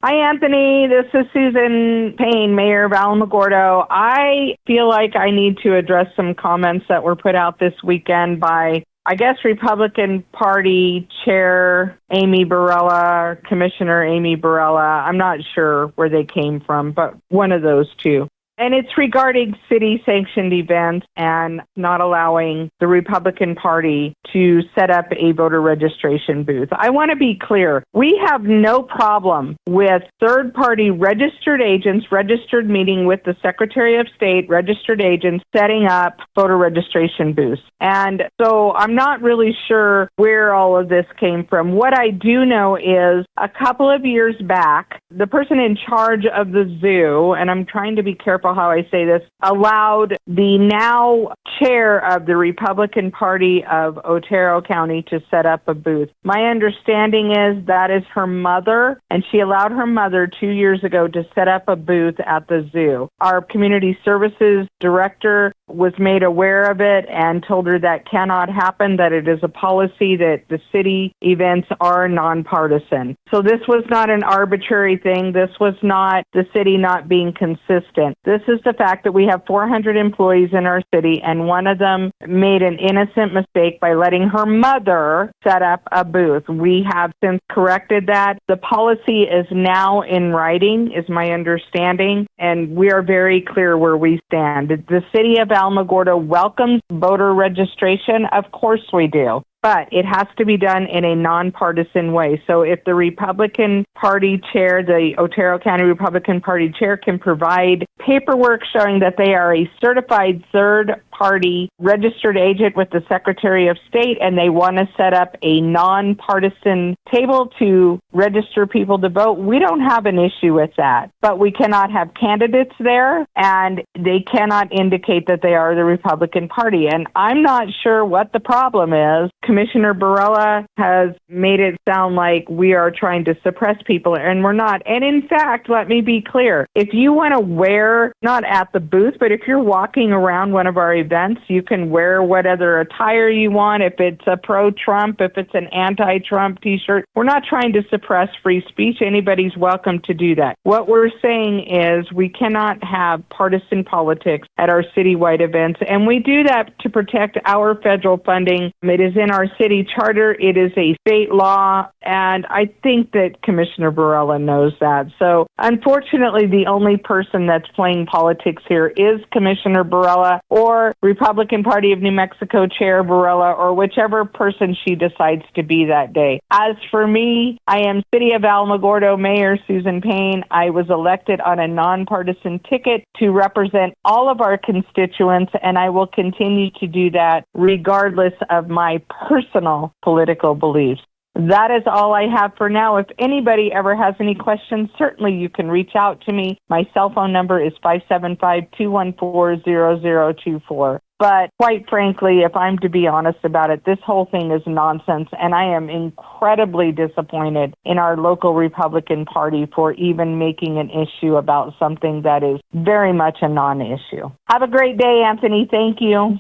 Hi, Anthony. This is Susan Payne, Mayor of Alamogordo. I feel like I need to address some comments that were put out this weekend by, I guess, Republican Party Chair Amy Barella, Commissioner Amy Barella. I'm not sure where they came from, but one of those two. And it's regarding city-sanctioned events and not allowing the Republican Party to set up a voter registration booth. I want to be clear. We have no problem with third-party registered agents, registered meeting with the Secretary of State, registered agents, setting up voter registration booths. And so I'm not really sure where all of this came from. What I do know is a couple of years back, the person in charge of the zoo, and I'm trying to be careful how I say this, allowed the now chair of the Republican Party of Otero County to set up a booth. My understanding is that is her mother, and she allowed her mother 2 years ago to set up a booth at the zoo. Our community services director was made aware of it and told her that cannot happen, that it is a policy that the city events are nonpartisan. So this was not an arbitrary thing. This was not the city not being consistent. This is the fact that we have 400 employees in our city, and one of them made an innocent mistake by letting her mother set up a booth. We have since corrected that. The policy is now in writing, is my understanding, and we are very clear where we stand. The city of Alamogordo welcomes voter registration. Of course we do. But it has to be done in a nonpartisan way. So if the Republican Party chair, the Otero County Republican Party chair, can provide paperwork showing that they are a certified third-party registered agent with the Secretary of State and they want to set up a nonpartisan table to register people to vote, we don't have an issue with that. But we cannot have candidates there, and they cannot indicate that they are the Republican Party. And I'm not sure what the problem is. Commissioner Barella has made it sound like we are trying to suppress people, and we're not. And in fact, let me be clear. If you want to wear, not at the booth, but if you're walking around one of our events, you can wear whatever attire you want. If it's a pro-Trump, if it's an anti-Trump t-shirt, we're not trying to suppress free speech. Anybody's welcome to do that. What we're saying is we cannot have partisan politics at our citywide events, and we do that to protect our federal funding. It is in our city charter. It is a state law, and I think that Commissioner Barella knows that. So unfortunately, the only person that's playing politics here is Commissioner Barella or Republican Party of New Mexico Chair Barella or whichever person she decides to be that day. As for me, I am City of Alamogordo Mayor Susan Payne. I was elected on a nonpartisan ticket to represent all of our constituents, and I will continue to do that regardless of my personal political beliefs. That is all I have for now. If anybody ever has any questions, certainly you can reach out to me. My cell phone number is 575-214-0024. But quite frankly, if I'm to be honest about it, this whole thing is nonsense, and I am incredibly disappointed in our local Republican Party for even making an issue about something that is very much a non-issue. Have a great day, Anthony. Thank you.